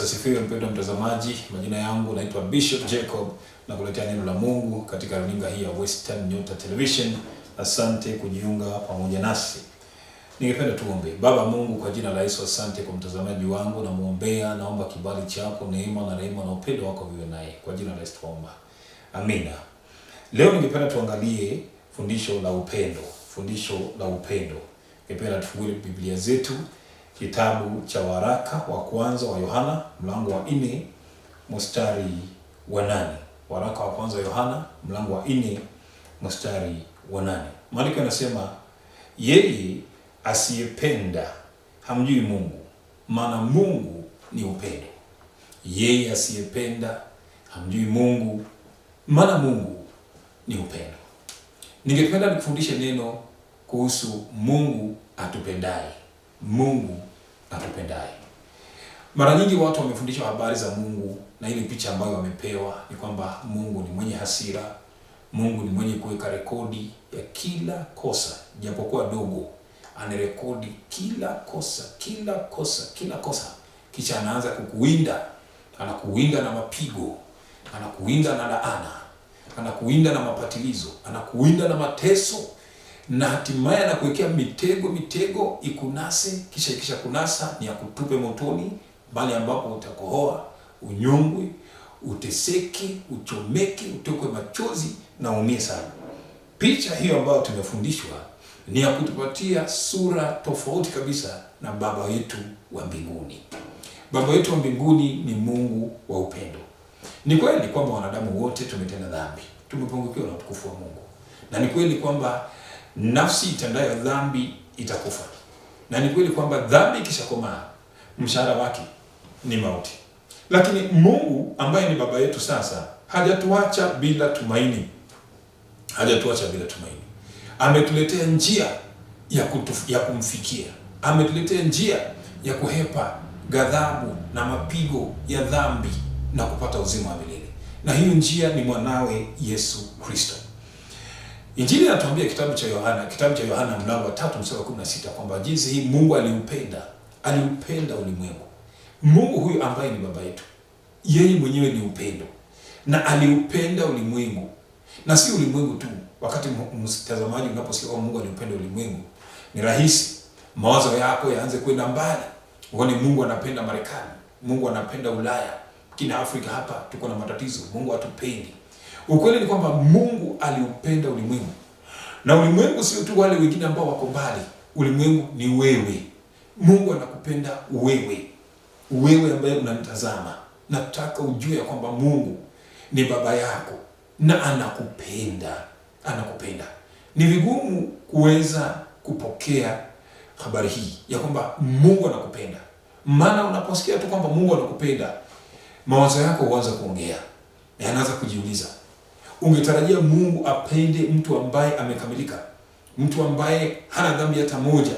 Yesu asifiwe. Mpendwa mtazamaji, majina yangu naitwa Bishop Jacob na kuletea neno la Mungu katika runinga hii ya Western Nyota TV. Asante kujiunga pamoja nasi. Ningependa tuombe. Baba Mungu, kwa jina la Yesu, asante kwa mtazamaji wangu, na muombea, naomba kibali chako, neema na rehema na upendo wako viwe naye. Kwa jina la Yesu tuomba. Amina. Leo ningependa tuangalie fundisho la upendo. Fundisho la upendo. Ningependa tufungue Biblia zetu kitabu cha waraka wa kwanza wa Yohana mlango wa 4 mstari wa 8. Waraka wa kwanza wa Yohana mlango wa 4 mstari wa 8. Maandiko yanasema, yeye asiyependa hamjui Mungu, maana Mungu ni upendo. Yeye asiyependa hamjui Mungu, maana Mungu ni upendo. Ningependa nikufundishe neno kuhusu Mungu atupendaye. Mungu atupendaye. Mara nyingi watu wamefundishwa habari za Mungu na ile picha ambayo wamepewa ni kwamba Mungu ni mwenye hasira, Mungu ni mwenye kuweka rekodi ya kila kosa, japokuwa dogo, anarekodi kila kosa, kisha anaanza kukuwinda, anakuwinda na mapigo, anakuwinda na laana, anakuwinda na mapatilizo, anakuwinda na mateso, na hatimaye anakuwekea mitego ikunase, kisha kunasa ni ya kutupe motoni, bali ambapo utakohoa, unyongwe, uteseke, uchomeke, utokwe machozi na umie sana. Picha hiyo ambayo tumefundishwa ni ya kutupatia sura tofauti kabisa na Baba yetu wa mbinguni. Baba yetu wa mbinguni ni Mungu wa upendo. Ni kweli kwamba wanadamu wote tumetenda dhambi, tumepungukiwa na utukufu wa Mungu. Na ni kweli kwamba nafsi itendayo dhambi itakufa. Na ni kweli kwamba dhambi ikishakomaa mshahara wake ni mauti. Lakini Mungu ambaye ni baba yetu sasa hajatuacha bila tumaini. Hajatuacha bila tumaini. Ametuletea njia ya kumfikia. Ametuletea njia ya kuhepa ghadhabu na mapigo ya dhambi na kupata uzima wa milele. Na hiyo njia ni mwanawe Yesu Kristo. Injili inatuambia kitabu cha Yohana mlango wa 3 mstari wa 16 kwamba jinsi hii Mungu aliupenda ulimwengu. Mungu huyu ambaye ni baba yetu, yeye mwenyewe ni upendo, na aliupenda ulimwengu. Na si ulimwengu tu. Wakati mtazamaji unaposikia Mungu aliupenda ulimwengu, ni rahisi mawazo yako yaanze kwenda mbali. Uone Mungu anapenda Marekani, Mungu anapenda Ulaya, kina Afrika hapa tuko na matatizo, Mungu hatupendi. Ukweli ni kwamba Mungu aliupenda ulimwengu. Na ulimwengu sio tu wale wengine ambao wako mbali. Ulimwengu ni wewe. Mungu anakupenda wewe. Wewe ambaye unanitazama. Nataka ujue ya kwamba Mungu ni baba yako na anakupenda. Anakupenda. Ni vigumu kuweza kupokea habari hii ya kwamba Mungu anakupenda. Maana unaposikia tu kwamba Mungu anakupenda, mawazo yako huanza kuongea. Na anaanza kujiuliza, ungetarajia Mungu apende mtu ambaye amekamilika, mtu ambaye hana dhambi hata moja,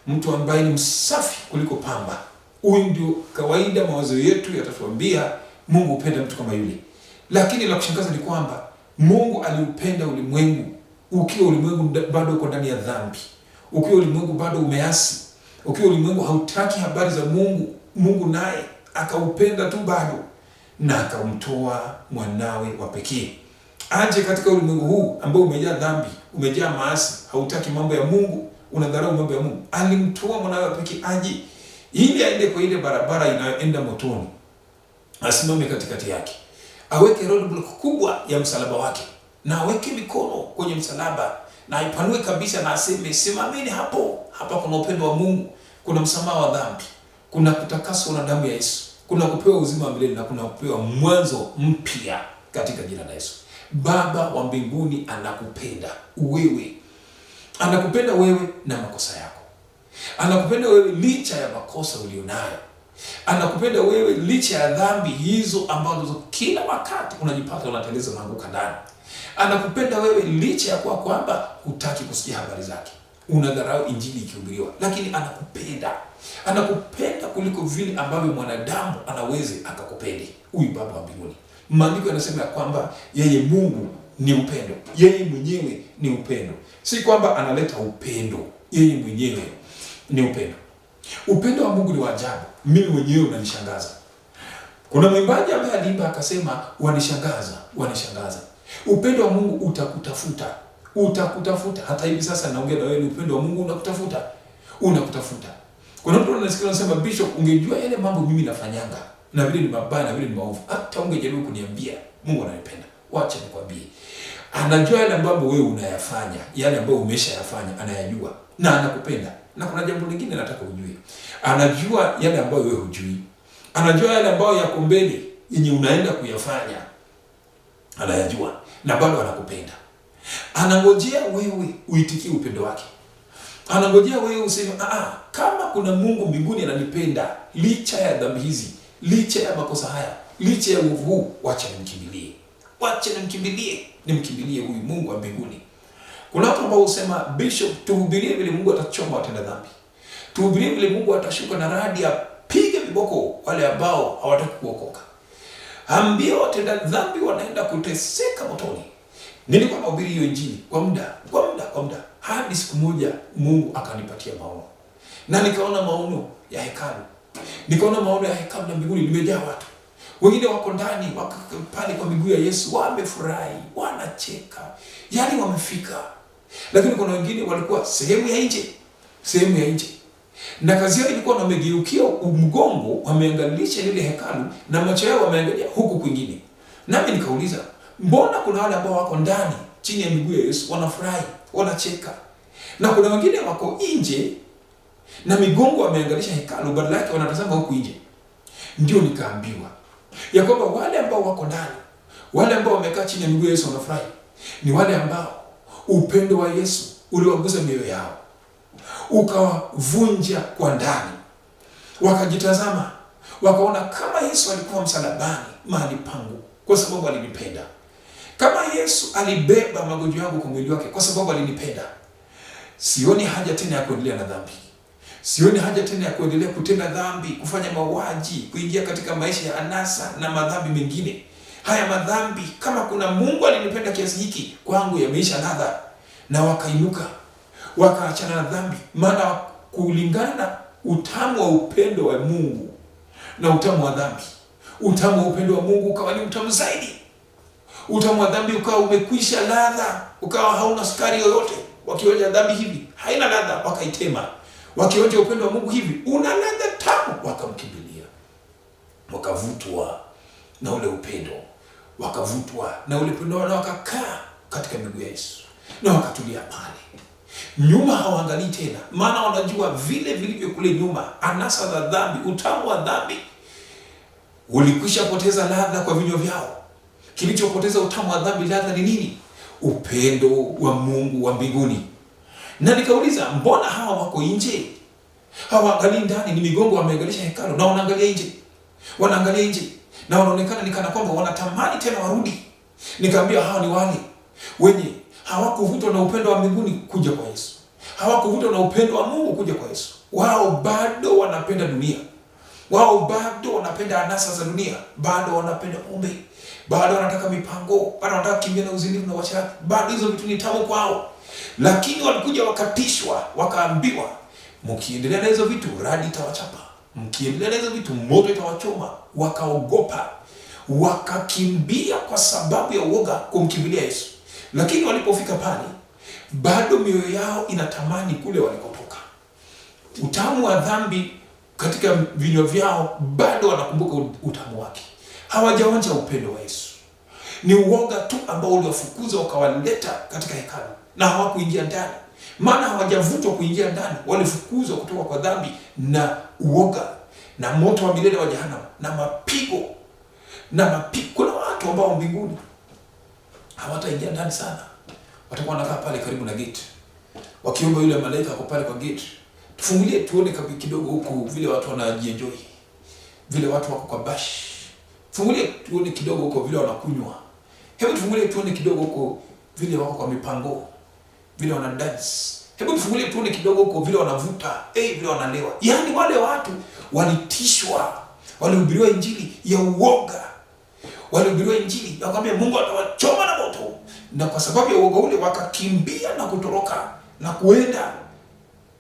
mtu ambaye ni msafi kuliko pamba? Huyu ndio kawaida mawazo yetu yatatuambia Mungu upenda mtu kama yule. Lakini la kushangaza ni kwamba Mungu aliupenda ulimwengu ukiwa ulimwengu bado uko ndani ya dhambi, ukiwa ulimwengu bado umeasi, ukiwa ulimwengu hautaki habari za Mungu. Mungu naye akaupenda tu bado, na akamtoa mwanawe wa pekee aje katika ulimwengu huu ambao umejaa dhambi, umejaa maasi, hautaki mambo ya Mungu, unadharau mambo ya Mungu. Alimtoa mwanawe wa pekee aje ili aende kwa ile barabara inayoenda motoni, asimame katikati yake, aweke roadblock kubwa ya msalaba wake, na aweke mikono kwenye msalaba na aipanue kabisa na aseme, simameni hapo. Hapa kuna upendo wa Mungu, kuna msamaha wa dhambi, kuna kutakaswa na damu ya Yesu, kuna kupewa uzima wa milele, na kuna kupewa mwanzo mpya katika jina la Yesu. Baba wa mbinguni anakupenda wewe. Anakupenda wewe na makosa yako. Anakupenda wewe licha ya makosa ulionayo. Anakupenda wewe licha ya dhambi hizo ambazo kila wakati unajipata unateleza unaanguka ndani. Anakupenda wewe licha ya kwamba hutaki kusikia habari zake, unadharau injili ikihubiriwa, lakini anakupenda. Anakupenda kuliko vile ambavyo mwanadamu anaweza akakupenda. Huyu baba wa mbinguni. Maandiko yanasema ya kwamba yeye Mungu ni upendo. Yeye mwenyewe ni upendo. Si kwamba analeta upendo, yeye mwenyewe ni upendo. Upendo wa Mungu ni wa ajabu. Mimi mwenyewe unanishangaza. Kuna mwimbaji ambaye aliimba akasema, wanishangaza, wanishangaza. Upendo wa Mungu utakutafuta. Utakutafuta. Hata hivi sasa naongea na wewe, upendo wa Mungu unakutafuta. Unakutafuta. Kuna mtu anasikia anasema, Bishop, ungejua yale mambo mimi nafanyanga na vile ni mabaya na vile ni maovu, hata ungejaribu kuniambia. Mungu ananipenda. Wacha nikwambie. Anajua yale mambo wewe unayafanya, yale ambayo umeshayafanya, anayajua na anakupenda. Na kuna jambo lingine nataka ujue. Anajua yale ambayo wewe hujui. Anajua yale ambayo yako mbele yenye unaenda kuyafanya. Anayajua na bado anakupenda. Anangojea wewe uitikie upendo wake. Anangojea wewe useme, kama kuna Mungu mbinguni ananipenda licha ya dhambi hizi, licha ya makosa haya, licha ya uovu huu, wacha nimkimbilie. Wacha nimkimbilie huyu Mungu wa mbinguni. Kuna watu ambao husema, Bishop, tuhubirie vile Mungu atachoma watenda dhambi. Tuhubirie vile Mungu atashuka na radi apige viboko wale ambao hawataki kuokoka. Ambia watenda dhambi wanaenda kuteseka motoni. Nilikuwa nahubiri hiyo injili kwa muda hadi siku moja Mungu akanipatia maono. Na nikaona maono ya hekalu. Nikaona maono ya hekalu na mbinguni limejaa watu. Wengine wako ndani, wako pale kwa miguu ya Yesu, wamefurahi, wanacheka. Yaani wamefika. Lakini kuna wengine walikuwa sehemu ya nje. Na kazi yao ilikuwa wamegeukia mgongo, wameangalisha ile hekalu na macho yao wameangalia huku kwingine. Nami nikauliza, mbona kuna wale ambao wako ndani chini ya miguu ya Yesu wanafurahi, wanacheka, na kuna wengine wako nje na migongo wameangalisha hekalu, badala yake wanatazama huku nje? Ndio nikaambiwa ya kwamba wale ambao wako ndani, wale ambao wamekaa chini ya miguu ya Yesu wanafurahi, ni wale ambao upendo wa Yesu uliwagusa mioyo yao, ukawavunja kwa ndani. Wakajitazama, wakaona kama Yesu alikuwa msalabani mahali pangu kwa sababu alinipenda. Kama Yesu alibeba magonjwa yangu kwa mwili wake kwa sababu alinipenda. Sioni haja tena ya kuendelea na dhambi. Sioni haja tena ya kuendelea kutenda dhambi, kufanya mauaji, kuingia katika maisha ya anasa na madhambi mengine. Haya madhambi, kama kuna Mungu alinipenda kiasi hiki, kwangu yameisha ladha. Na wakainuka, wakaachana na dhambi, maana kulingana na utamu wa upendo wa Mungu na utamu wa dhambi, utamu wa upendo wa Mungu ukawa ni utamu zaidi. Utamu wa dhambi ukawa umekwisha ladha, ukawa hauna sukari yoyote. Wakionja dhambi hivi, haina ladha, wakaitema. Wakionja upendo wa Mungu hivi, una ladha tamu, wakamkimbilia. Wakavutwa na ule upendo, wakavutwa na ule upendo, na wakakaa katika miguu ya Yesu na wakatulia pale. Nyuma hawaangalii tena, maana wanajua vile vilivyo kule nyuma, anasa za dhambi, utamu wa dhambi ulikwisha poteza ladha kwa vinywa vyao. Kilichopoteza utamu wa dhambi ladha ni nini? Upendo wa Mungu wa mbinguni. Na nikauliza, mbona hawa wako nje? Hawaangalii ndani, ni migongo wameangalisha hekalu na wanaangalia nje. Wanaangalia nje na wanaonekana ni kana kwamba wanatamani tena warudi. Nikaambia hawa ni wale wenye hawakuvutwa na upendo wa mbinguni kuja kwa Yesu. Hawakuvutwa na upendo wa Mungu kuja kwa Yesu. Wao bado wanapenda dunia. Wao bado wanapenda anasa za dunia. Bado wanapenda pombe. Bado wanataka mipango. Bado wanataka kimbia na uzinifu na uasherati. Bado hizo vitu ni tamu kwao. Lakini walikuja wakatishwa, wakaambiwa, mkiendelea na hizo vitu radi itawachapa. Mkiendelea na hizo vitu moto itawachoma. Wakaogopa. Wakakimbia kwa sababu ya uoga kumkimbilia Yesu. Lakini walipofika pale, bado mioyo yao inatamani kule walikotoka. Utamu wa dhambi katika vinywa vyao bado wanakumbuka utamu wake. Hawajaonja upendo wa Yesu. Ni uoga tu ambao uliwafukuza wakawaleta katika hekalu na hawakuingia ndani. Maana hawajavutwa kuingia ndani, walifukuzwa kutoka kwa dhambi na uoga na moto wa milele wa jehanamu na mapigo. Kuna watu ambao mbinguni hawataingia ndani sana. Watakuwa wanakaa pale karibu na gate, wakiomba yule malaika ako pale kwa gate, tufungulie tuone kidogo huku vile watu wanajienjoy, vile watu wako kwa bash. Fungulie tuone kidogo huko vile wanakunywa. Hebu tufungulie tuone kidogo huko vile wako kwa mipango, vile wana dance. Hebu tufungulie tuone kidogo huko vile wanavuta, vile wanalewa. Yaani wale watu walitishwa, walihubiriwa injili ya uoga. Walihubiriwa injili ya kwamba Mungu atawachoma na moto. Na kwa sababu ya uoga ule wakakimbia na kutoroka na kuenda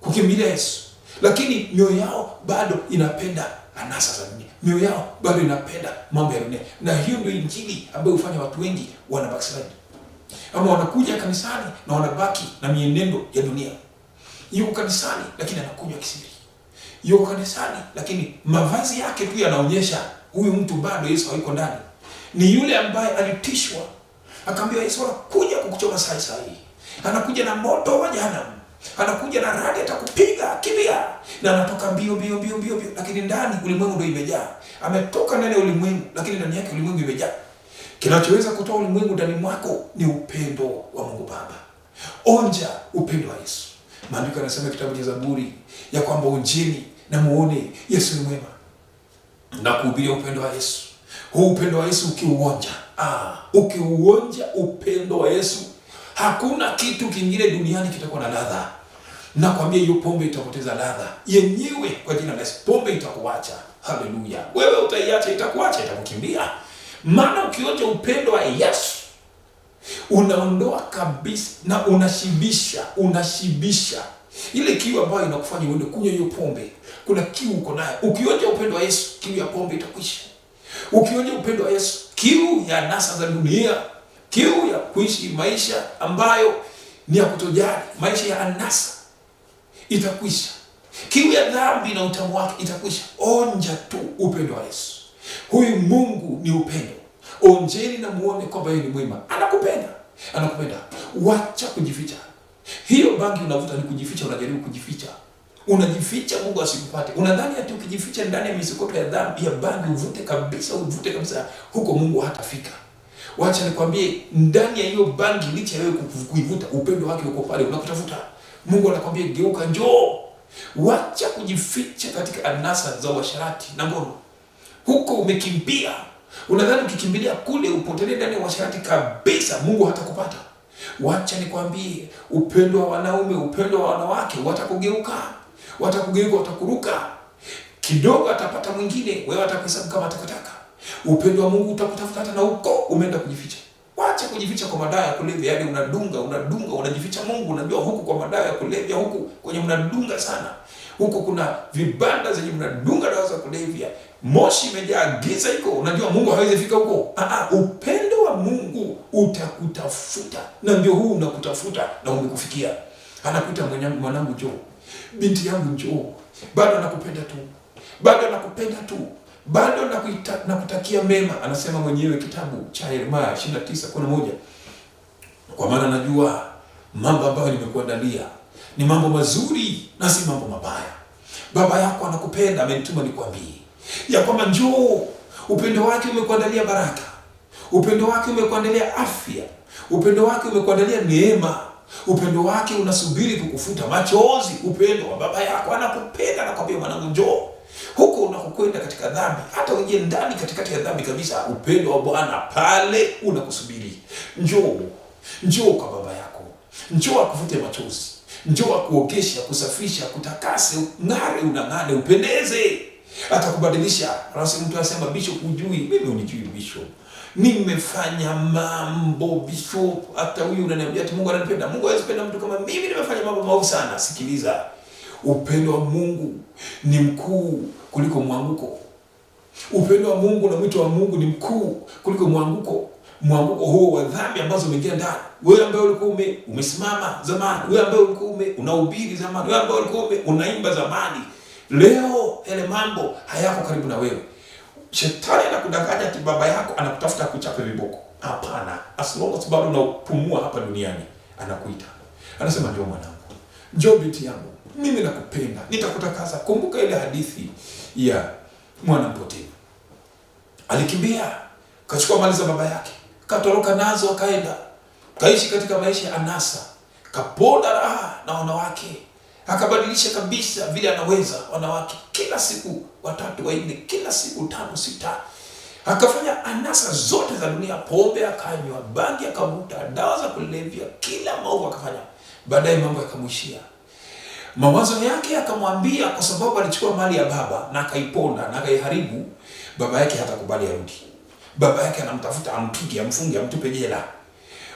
kukimbilia Yesu. Lakini mioyo yao bado inapenda anasa za dunia. Mioyo yao bado inapenda mambo ya dunia. Na hiyo ndio injili ambayo hufanya watu wengi wana backslide. Ama wanakuja kanisani na wanabaki na mienendo ya dunia. Yuko kanisani lakini anakunywa kisiri. Yuko kanisani lakini mavazi yake tu yanaonyesha huyu mtu bado Yesu hayuko ndani. Ni yule ambaye alitishwa, akaambiwa Yesu anakuja kukuchoma saa hii. Anakuja na moto wa jehanamu. Anakuja na radi atakupiga, kimbia. Na anatoka mbio, lakini ndani ulimwengu ndio imejaa. Ametoka ndani ya ulimwengu lakini ndani yake ulimwengu imejaa. Kinachoweza kutoa ulimwengu ndani mwako ni upendo wa Mungu Baba. Onja upendo wa Yesu. Maandiko yanasema kitabu cha Zaburi ya kwamba onjeni na muone Yesu ni mwema. Na kuhubiria upendo wa Yesu. Huu upendo wa Yesu ukiuonja upendo wa Yesu, hakuna kitu kingine duniani kitakuwa na ladha. Nakwambia hiyo pombe itapoteza ladha yenyewe kwa jina la Yesu. Pombe itakuacha. Haleluya. Wewe utaiacha, itakuacha, itakukimbia. Maana ukionja upendo wa Yesu unaondoa kabisa na unashibisha ile kiu ambayo inakufanya uende kunywa hiyo pombe. Kuna kiu uko nayo. Ukionja upendo wa Yesu, kiu ya pombe itakwisha. Ukionja upendo wa Yesu, kiu ya anasa za dunia, kiu ya kuishi maisha ambayo ni ya kutojali, maisha ya anasa itakwisha. Kiu ya dhambi na utamu wake itakwisha. Onja tu upendo wa Yesu. Huyu Mungu ni upendo. Onjeni na muone kwamba yeye ni mwema. Anakupenda. Wacha kujificha. Hiyo bangi unavuta ni kujificha, unajaribu kujificha. Unajificha Mungu asikupate. Unadhani ati ukijificha ndani ya misikoto ya dhambi ya bangi uvute kabisa, huko Mungu hatafika. Wacha nikwambie, ndani ya hiyo bangi licha wewe kuivuta, upendo wake uko pale unakutafuta. Mungu anakuambia geuka, njoo. Wacha kujificha katika anasa za uasherati na ngono. Huko umekimbia. Unadhani ukikimbilia kule upotelee ndani ya uasherati kabisa, Mungu hatakupata. Wacha nikwambie, upendo wa wanaume, upendo wa wanawake watakugeuka, watakuruka. Kidogo atapata mwingine, wewe atakuhesabu kama takataka. Upendo wa Mungu utakutafuta hata na huko umeenda kujificha. Wacha kujificha kwa madawa ya kulevya, yaani unadunga, unajificha Mungu, unajua huku kwa madawa ya kulevya, huku kwenye mnadunga sana. Huko kuna vibanda zenye mnadunga dawa za kulevya. Moshi imejaa, giza iko, unajua Mungu hawezi fika huko. Upendo wa Mungu utakutafuta. Na ndio huu unakutafuta na umekufikia. Anakuita mwanangu njoo. Binti yangu njoo. Bado nakupenda tu. Bado nakutakia mema. Anasema mwenyewe kitabu cha Yeremia 29:11. Kwa maana najua mambo ambayo nimekuandalia ni mambo mazuri na si mambo mabaya. Baba yako anakupenda, amenituma nikwambie ya kwamba njoo. Upendo wake umekuandalia baraka. Upendo wake umekuandalia afya. Upendo wake umekuandalia neema. Upendo wake unasubiri kukufuta machozi. Upendo wa baba yako anakupenda, anakwambia mwanangu njoo. Huko unakokwenda katika dhambi, hata uingie ndani katikati ya dhambi kabisa, upendo wa Bwana pale unakusubiri. Njoo kwa baba yako. Njoo akufute machozi. Njoo akuogesha, kusafisha, kutakase, unang'are, upendeze. Atakubadilisha. Rasi mtu anasema Bishop hujui, mimi unijui Bishop. Nimefanya mambo Bishop, hata huyu unaniambia ati Mungu ananipenda. Mungu hawezi kupenda mtu kama mimi nimefanya mambo maovu sana. Sikiliza. Upendo wa Mungu ni mkuu kuliko mwanguko. Upendo wa Mungu na mwito wa Mungu ni mkuu kuliko mwanguko. Mwanguko huo wa dhambi ambazo umeingia ndani. Wewe ambaye ulikuwa umesimama zamani, wewe ambaye ulikuwa unahubiri zamani, wewe ambaye ulikuwa unaimba zamani, leo yale mambo hayako karibu na wewe. Shetani anakudanganya ati baba yako anakutafuta kuchape viboko. Hapana. As long as bado unapumua hapa duniani, anakuita. Anasema njoo mwanangu. Njoo binti yangu. Mimi nakupenda. Nitakutakasa. Kumbuka ile hadithi ya mwana mpotevu. Alikimbia, kachukua mali za baba yake, katoroka nazo akaenda. Kaishi katika maisha ya anasa. Kaponda raha na wanawake. Akabadilisha kabisa vile anaweza wanawake. Kila siku 3 4, kila siku 5 6. Akafanya anasa zote za dunia, pombe akanywa, bangi akavuta, dawa za kulevya, kila maovu akafanya. Baadaye mambo yakamwishia. Mawazo yake akamwambia kwa sababu alichukua mali ya baba na akaiponda na akaiharibu, baba yake hatakubali arudi. Baba yake anamtafuta, ampige, amfunge, amtupe jela.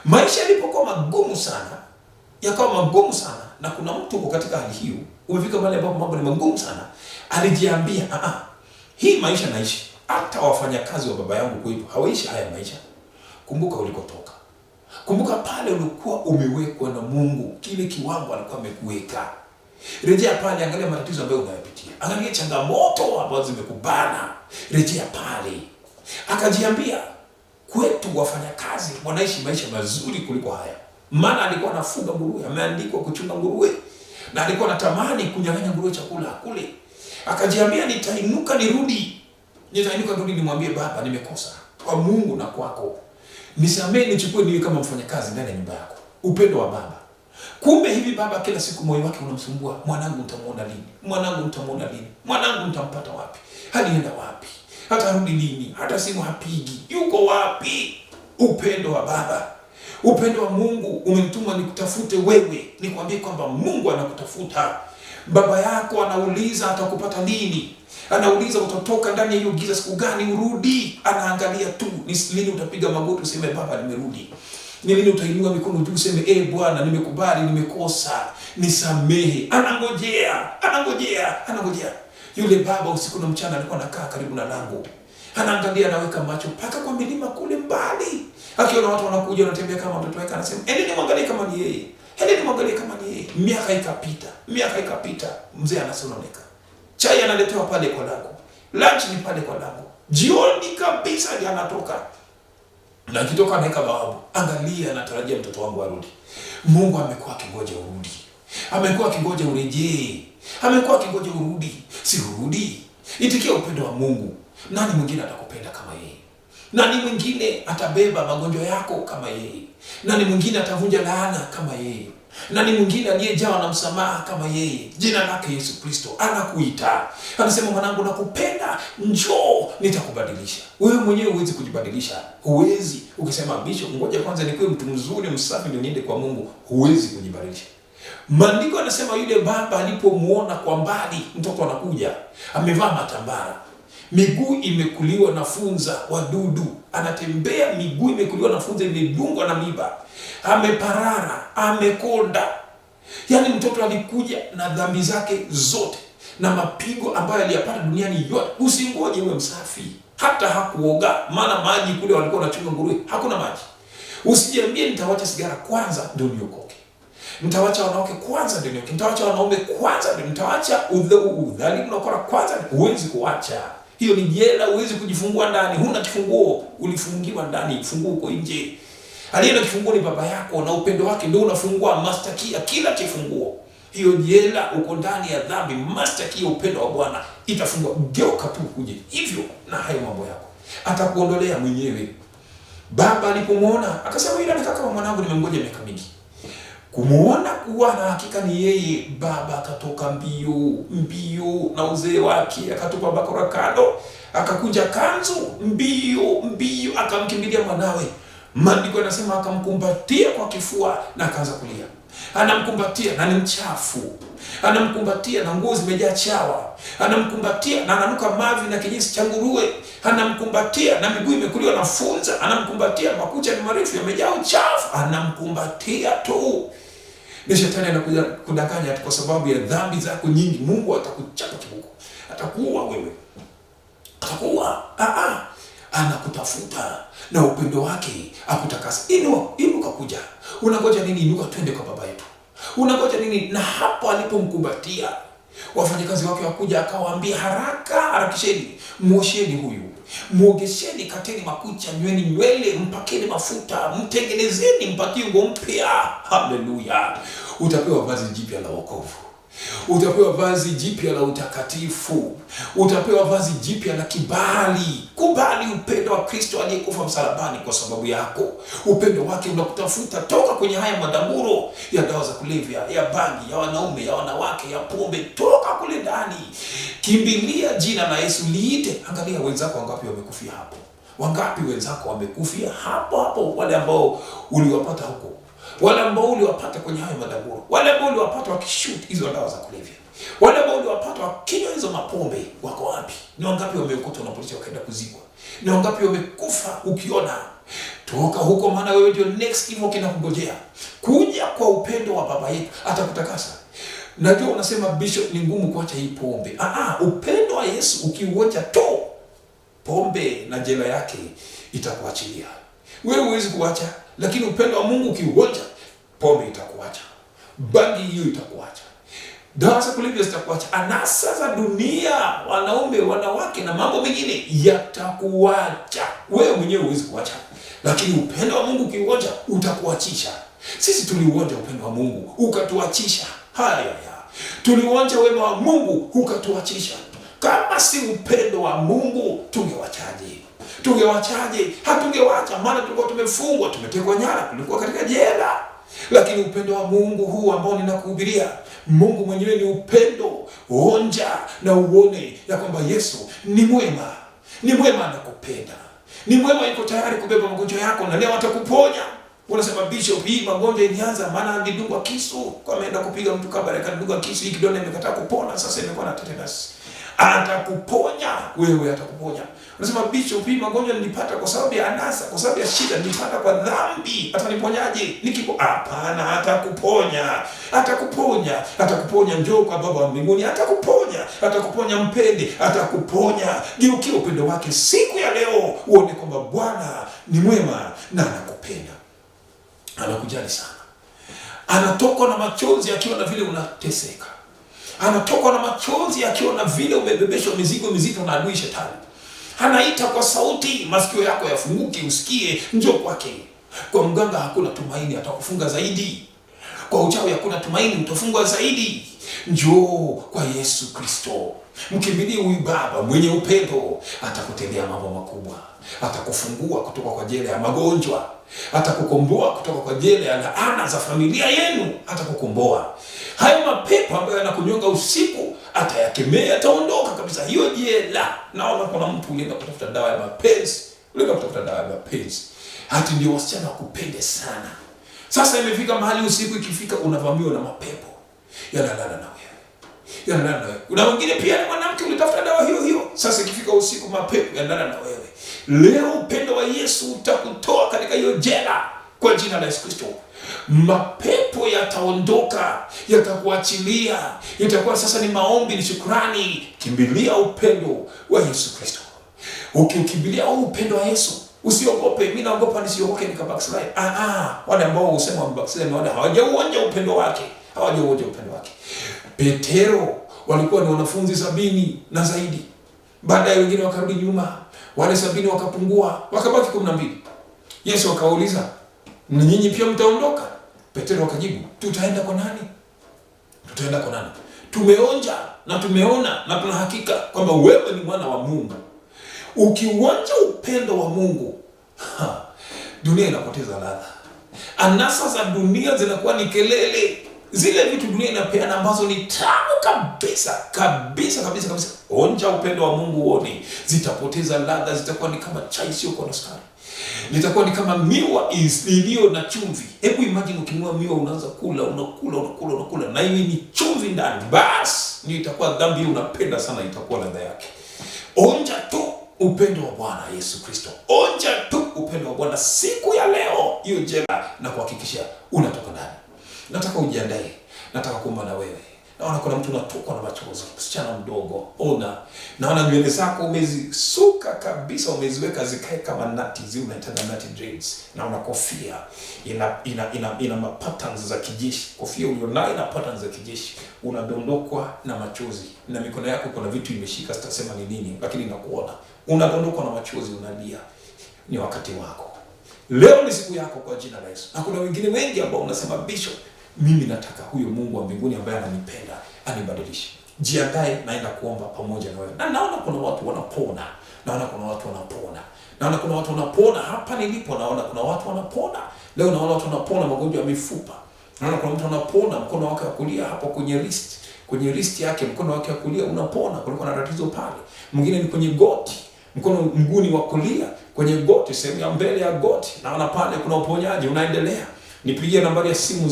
Maisha yalipokuwa magumu sana, yakawa magumu sana, na kuna mtu uko katika hali hiyo, umefika mahali ambapo mambo ni magumu sana, alijiambia, Hii maisha naishi. Hata wafanyakazi wa baba yangu kwetu hawaishi haya maisha. Kumbuka ulikotoka. Kumbuka pale ulikuwa umewekwa na Mungu, kile kiwango alikuwa amekuweka. Rejea pale, angalia matatizo ambayo unayapitia. Angalia changamoto ambazo zimekubana. Rejea pale. Akajiambia, kwetu wafanyakazi wanaishi maisha mazuri kuliko haya. Maana alikuwa anafuga nguruwe, ameandikwa kuchunga nguruwe. Na alikuwa anatamani kunyang'anya nguruwe chakula kule. Akajiambia, nitainuka nirudi. Nitainuka nirudi nimwambie baba nimekosa kwa Mungu na kwako. Nisamee, nichukue niwe kama mfanyakazi ndani ya nyumba yako. Upendo wa baba. Kumbe hivi baba kila siku moyo wake unamsumbua. Mwanangu nitamuona lini? Mwanangu nitamuona lini? Mwanangu nitampata wapi? Halienda wapi? Hata rudi lini? Hata simu hapigi. Yuko wapi? Upendo wa baba. Upendo wa Mungu umemtuma nikutafute wewe. Nikwambie kwamba Mungu anakutafuta. Baba yako anauliza atakupata lini? Anauliza utatoka ndani ya hiyo giza siku gani urudi? Anaangalia tu ni lini utapiga magoti useme baba nimerudi. Ni lini utainua mikono juu useme Bwana nimekubali nimekosa. Nisamehe. Anangojea. Yule baba usiku na mchana alikuwa anakaa karibu na lango. Anaangalia, anaweka macho paka kwa milima kule mbali. Akiona watu wanakuja wanatembea kama mtoto wake anasema, "Endeni mwangalie kama ni yeye. Endeni mwangalie kama ni yeye." Miaka ikapita. Mzee anasononeka. Chai analetewa pale kwa lango. Lunch ni pale kwa lango. Jioni kabisa ndiye anatoka. Na kitoka anaweka bawabu. Angalia, anatarajia mtoto wangu arudi. Mungu amekuwa akingoja urudi. Amekuwa akingoja urejee. Amekuwa akingoja urudi. Si urudi. Itikia upendo wa Mungu. Nani mwingine atakupenda kama yeye? Nani mwingine atabeba magonjwa yako kama yeye? Nani mwingine atavunja laana kama yeye? Nani mwingine aliyejawa na msamaha kama yeye? Jina lake Yesu Kristo anakuita. Anasema, mwanangu nakupenda, njoo nitakubadilisha. Wewe mwenyewe huwezi kujibadilisha. Huwezi. Ukisema Bishop, ngoja kwanza nikuwe mtu mzuri msafi ndio niende kwa Mungu, huwezi kujibadilisha. Maandiko anasema yule baba alipomuona kwa mbali mtoto anakuja, amevaa matambara, miguu imekuliwa na funza wadudu, anatembea miguu imekuliwa na funza, imedungwa na miba, ameparara, amekonda. Yaani mtoto alikuja na dhambi zake zote na mapigo ambayo aliyapata duniani yote. Usingoje uwe msafi. Hata hakuoga, maana maji kule walikuwa wanachunga nguruwe, hakuna maji. Usijiambie nitawacha sigara kwanza ndio niokoke. Nitawacha wanawake kwanza ndio niokoke. Nitawacha wanaume kwanza ndio nitawacha udhalimu na ukora kwanza. Huwezi kuacha. Hiyo ni jela, huwezi kujifungua ndani. Huna kifunguo, ulifungiwa ndani, kifunguo uko nje. Aliye na kifunguo ni baba yako, na upendo wake ndio unafungua master key kila kifunguo. Hiyo jela uko ndani ya dhambi, master key upendo wa Bwana itafungua. Geuka tu kuje. Hivyo na hayo mambo yako atakuondolea mwenyewe. Baba alipomuona akasema, yule anakaa kama mwanangu, nimemngoja miaka mingi. Kumuona kuwa na hakika ni yeye, baba akatoka mbio na uzee wake, akatupa bakora kando, akakunja kanzu mbio akamkimbilia mwanawe. Maandiko yanasema akamkumbatia kwa kifua na akaanza kulia. Anamkumbatia na ni mchafu. Anamkumbatia na nguo zimejaa chawa. Anamkumbatia na ananuka mavi na kinyesi cha nguruwe. Anamkumbatia na miguu imekuliwa na funza. Anamkumbatia makucha ni marefu yamejaa uchafu. Anamkumbatia tu. Ni shetani anakuja kudanganya kwa sababu ya dhambi zako nyingi. Mungu atakuchapa kiboko. Atakuua wewe. Atakuua. Anakutafuta na upendo wake akutakasa. Inuka kuja. Unangoja nini? Inuka twende kwa baba yetu. Unangoja nini? Na hapo alipomkumbatia, wafanyakazi wake wakuja, akawaambia, harakisheni, muosheni huyu, muogesheni, kateni makucha, nyweni nywele, mpakeni mafuta, mtengenezeni, mpakie nguo mpya. Haleluya! Utapewa vazi jipya la wokovu. Utapewa vazi jipya la utakatifu. Utapewa vazi jipya la kibali. Kubali upendo wa Kristo aliyekufa msalabani kwa sababu yako. Upendo wake unakutafuta. Toka kwenye haya madamburo ya dawa za kulevya, ya bangi, ya wanaume, ya wanawake, ya pombe. Toka kule ndani. Kimbilia jina la Yesu, liite. Angalia wenzako wangapi wamekufia hapo. Wangapi wenzako wamekufia hapo, wale ambao uliwapata huko. Wale ambao uliwapata kwenye hayo madaburo, wale ambao uliwapata wakishoot hizo dawa za kulevya, wale ambao uliwapata wakinywa hizo mapombe, wako wapi? Ni wangapi wameokotwa na polisi wakaenda kuzikwa? Ni wangapi wamekufa ukiona? Toka huko, maana wewe ndio next evil kinakungojea. Kuja kwa upendo wa baba yetu atakutakasa. Najua unasema Bishop, ni ngumu kuacha hii pombe. Upendo wa Yesu ukiuacha tu, pombe na jela yake itakuachilia. Wewe huwezi kuacha, lakini upendo wa Mungu ukiuacha, pombe itakuacha. Bangi hiyo itakuacha. Dawa za kulevya zitakuacha. Anasa za dunia, wanaume, wanawake na mambo mengine yatakuacha. Wewe mwenyewe huwezi kuacha, lakini upendo wa Mungu ukiuacha utakuachisha. Sisi tuliuonja upendo wa Mungu ukatuachisha. Tuliuonja wema wa Mungu ukatuachisha. Kama si upendo wa Mungu tungewachaje? Hatungewacha, maana tulikuwa tumefungwa, tumetekwa nyara, tulikuwa katika jela. Lakini upendo wa Mungu huu ambao ninakuhubiria, Mungu mwenyewe ni upendo. Onja na uone ya kwamba Yesu ni mwema. Ni mwema, anakupenda. Ni mwema, yuko tayari kubeba magonjwa yako na leo atakuponya. Unasema Bishop, hii magonjwa ilianza maana alidungwa kisu, kwa ameenda kupiga mtu kabla akadungwa kisu, hii kidonda imekataa kupona, sasa imekuwa na tetanus. Atakuponya wewe, atakuponya. Unasema Bishop, hii magonjwa nilipata kwa sababu ya anasa, kwa sababu ya shida, nilipata kwa dhambi, ataniponyaje? Hapana, atakuponya. Atakuponya, njoo kwa Baba wa mbinguni, atakuponya mpende, atakuponya. Geukia upendo wake siku ya leo, uone kwamba Bwana ni mwema na anakupenda. Anakujali sana. Anatokwa na machozi akiwa na vile unateseka. Anatokwa na machozi akiwa na vile umebebeshwa mizigo mizito na adui Shetani. Anaita kwa sauti, masikio yako yafunguke usikie, njoo kwake. Kwa mganga hakuna tumaini, atakufunga zaidi. Kwa uchawi hakuna tumaini, utafungwa zaidi. Njoo kwa Yesu Kristo. Mkimbilie huyu Baba mwenye upendo, atakutendea mambo makubwa. Atakufungua kutoka kwa jela ya magonjwa. Atakukomboa kutoka kwa jela ya laana za familia yenu. Atakukomboa. Hayo mapepo ambayo yanakunyonga usiku, atayakemea, ataondoka kabisa hiyo jela. Naona kuna mtu ulienda kutafuta dawa ya mapenzi. Hati ndio wasichana wakupende sana. Sasa imefika mahali usiku ikifika unavamiwa na mapepo. Yanalala na wewe. Kuna wengine pia ni mwanamke ulitafuta dawa hiyo. Sasa ikifika usiku mapepo yanalala na wewe. Leo upendo wa Yesu utakutoa katika hiyo jela kwa jina la Yesu Kristo. Mapepo yataondoka, yatakuachilia. Itakuwa sasa ni maombi, ni shukrani. Kimbilia upendo wa Yesu Kristo. Ukikimbilia upendo wa Yesu, usiogope. Mimi naogopa nisiokoke nikabackslide. Wale ambao usema backslide ni wale hawajauonja upendo wake. Petero walikuwa ni wanafunzi 70 na zaidi. Baadaye wengine wakarudi nyuma. Wale 70 wakapungua, wakabaki 12. Yesu akauliza, "Na nyinyi pia mtaondoka?" Petero akajibu, "Tutaenda kwa nani? Tumeonja na tumeona na tuna hakika kwamba wewe ni mwana wa Mungu." Ukiuonja upendo wa Mungu, dunia inapoteza ladha. Anasa za dunia zinakuwa ni kelele. Zile vitu dunia inapeana ambazo ni tamu kabisa. Onja upendo wa Mungu uone. Zitapoteza ladha, zitakuwa ni kama chai isiyokuwa na sukari. Litakuwa ni kama miwa iliyo na chumvi. Hebu imagine ukinunua miwa unaanza kula, unakula na hiyo ni chumvi ndani. Bas, ni itakuwa dhambi unapenda sana, itakuwa ladha yake. Onja tu upendo wa Bwana Yesu Kristo. Onja tu upendo wa Bwana siku ya leo. Hiyo jela na kuhakikishia unatoka ndani. Nataka ujiandae. Nataka kuomba na wewe. Naona kuna mtu unatokwa na machozi, msichana mdogo. Naona nywele zako umezisuka kabisa, umeziweka zikae kama nati, unaitanga nati dreads. Naona kofia ina patterns za kijeshi. Kofia ulionayo ina patterns za kijeshi. Unadondokwa na machozi. Na mikono yako kuna vitu imeshika, sitasema ni nini, lakini nakuona. Unadondokwa na machozi, unalia. Ni wakati wako. Leo ni siku yako kwa jina la Yesu. Na kuna wengine wengi ambao unasema Bishop, mimi nataka huyo Mungu wa mbinguni ambaye ananipenda anibadilishe. Jiandae, naenda kuomba pamoja na wewe. Na naona kuna watu wanapona. Naona kuna watu wanapona hapa nilipo. Naona kuna watu wanapona. Leo naona watu wanapona magonjwa ya mifupa. Naona kuna mtu anapona mkono wake wa kulia hapo kwenye wrist yake, mkono wake wa kulia unapona. Kulikuwa na tatizo pale. Mwingine ni kwenye goti. Mguni wa kulia kwenye goti, sehemu ya mbele ya goti. Naona pale kuna uponyaji unaendelea. Nipigie nambari ya simu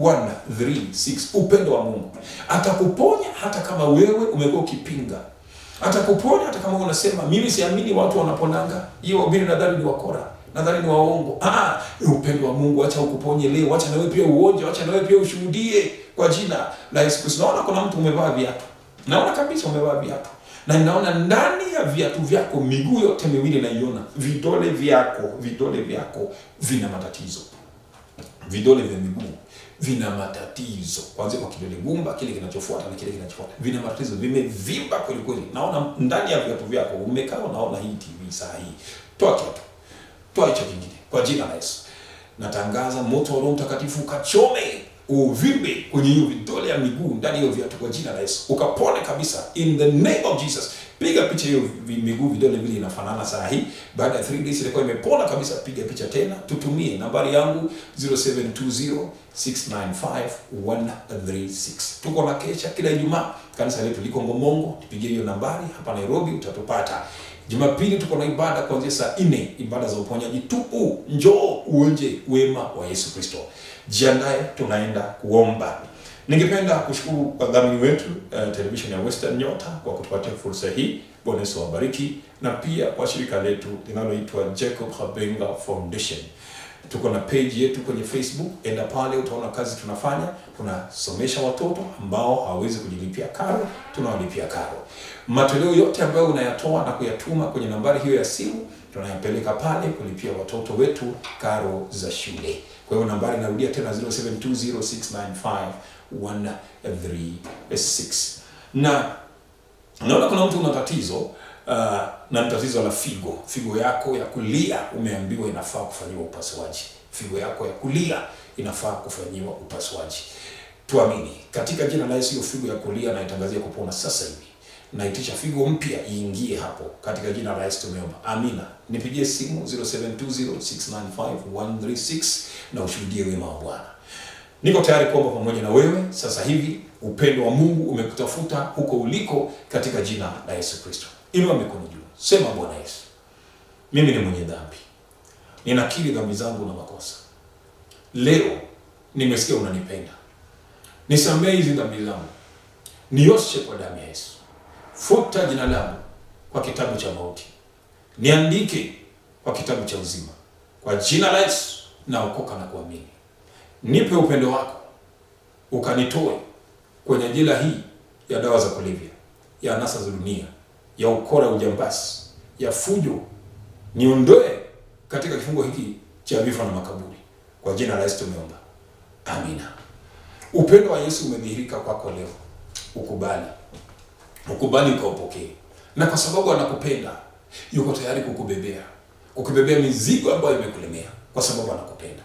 0720695136. Upendo wa Mungu atakuponya hata kama wewe umekuwa ukipinga. Atakuponya hata kama unasema mimi siamini watu wanaponanga. Hiyo ubiri nadhani ni wakora. nadhani ni waongo. Upendo wa Mungu, acha ukuponye leo, acha na wewe pia uonje, acha na wewe pia ushuhudie kwa jina la Yesu Kristo. Naona kuna mtu umevaa viatu. Naona kabisa umevaa viatu. Na ninaona ndani ya viatu vyako miguu yote miwili naiona. Vidole vyako vina matatizo. Vidole vya miguu vina matatizo. Kwanza kwa kidole gumba, kile kinachofuata na kile kinachofuata. Vina matatizo, vimevimba kweli kweli. Naona ndani ya viatu vyako umekaa naona hii TV saa hii. Toa kiatu. Toa hicho kingine kwa jina la Yesu. Natangaza moto wa Roho Mtakatifu ukachome uvimbe kwenye hiyo vidole ya miguu ndani hiyo viatu kwa jina la Yesu. Ukapone kabisa in the name of Jesus. Piga picha hiyo miguu vidole vile inafanana saa hii. Baada ya 3 days ilikuwa imepona kabisa, piga picha tena. Tutumie nambari yangu 0720695136. Tuko na kesha kila Ijumaa. Kanisa letu liko Ngomongo. Tupigie hiyo nambari hapa Nairobi utatupata. Jumapili tuko na ibada kuanzia saa 4, ibada za uponyaji tupu. Njoo uonje wema wa Yesu Kristo. Jiandae, tunaenda kuomba. Ningependa kushukuru wadhamini wetu television ya Western Nyota kwa kutupatia fursa hii. Bwana Yesu awabariki, na pia kwa shirika letu linaloitwa Jacob Habenga Foundation. Tuko na page yetu kwenye Facebook, enda pale utaona kazi tunafanya. Tunasomesha watoto ambao hawawezi kujilipia karo, tunawalipia karo. Matoleo yote ambayo unayatoa na kuyatuma kwenye nambari hiyo ya simu, tunayapeleka pale kulipia watoto wetu karo za shule. Kwa hiyo nambari narudia tena 0720695136. Na naona kuna mtu una tatizo na tatizo la figo. Figo yako ya kulia umeambiwa inafaa kufanyiwa upasuaji. Figo yako ya kulia inafaa kufanyiwa upasuaji. Tuamini katika jina la Yesu, hiyo figo ya kulia na itangazia kupona sasa hivi. Naitisha figo mpya iingie hapo katika jina la Yesu tumeomba. Amina. Nipigie simu 0720695136 na ushuhudie wema wa Bwana. Niko tayari kuomba pamoja na wewe sasa hivi. Upendo wa Mungu umekutafuta huko uliko katika jina la Yesu Kristo. Inua mikono juu. Sema, Bwana Yesu, mimi ni mwenye dhambi. Ninakiri dhambi zangu na makosa. Leo nimesikia unanipenda. Nisamehe hizi dhambi zangu. Nioshe kwa damu ya Yesu. Futa jina langu kwa kitabu cha mauti. Niandike kwa kitabu cha uzima. Kwa jina la Yesu naokoka na kuamini. Nipe upendo wako ukanitoe kwenye jela hii ya dawa za kulevya, ya anasa za dunia, ya ukora, ujambazi, ya fujo. Niondoe katika kifungo hiki cha vifo na makaburi. Kwa jina la Yesu tumeomba. Amina. Upendo wa Yesu umedhihirika kwako leo. Ukubali ukaupokee. Na kwa sababu anakupenda, yuko tayari kukubebea mizigo ambayo imekulemea kwa sababu anakupenda.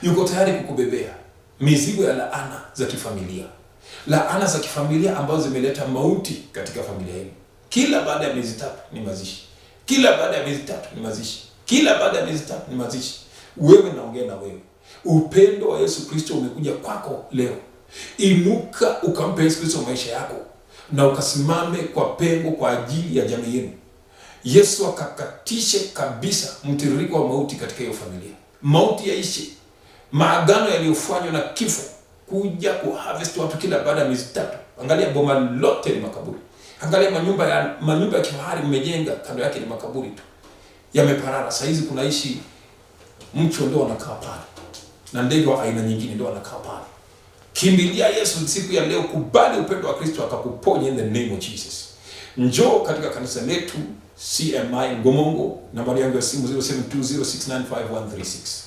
Yuko tayari kukubebea mizigo ya laana za kifamilia. Laana za kifamilia ambazo zimeleta mauti katika familia yenu. Kila baada ya miezi 3 ni mazishi. Kila baada ya miezi 3 ni mazishi. Kila baada ya miezi 3 ni mazishi. Wewe naongea na wewe. Upendo wa Yesu Kristo umekuja kwako leo. Inuka ukampe Yesu Kristo maisha yako na ukasimame kwa pengo kwa ajili ya jamii yenu. Yesu akakatishe kabisa mtiririko wa mauti katika hiyo familia. Mauti yaishi. Maagano yaliyofanywa na kifo kuja kuharvest watu kila baada ya miezi 3. Angalia boma lote ni makaburi. Angalia manyumba ya kifahari mmejenga, kando yake ni makaburi tu. Yameparara. Saa hizi kunaishi mcho ndio wanakaa pale. Na ndege wa aina nyingine ndio wanakaa pale. Kimbilia Yesu siku ya leo, kubali upendo wa Kristo akakuponya in the name of Jesus. Njoo katika kanisa letu CMI Ngomongo, nambari yangu ya simu 0720695136.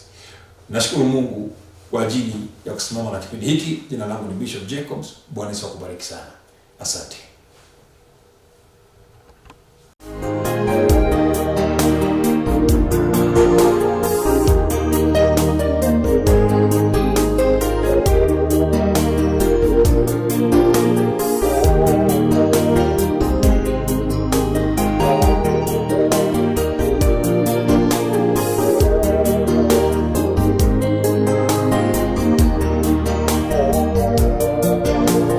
Nashukuru Mungu kwa ajili ya kusimama na kipindi hiki. Jina langu ni Bishop Jacobs. Bwana Yesu akubariki sana. Asante.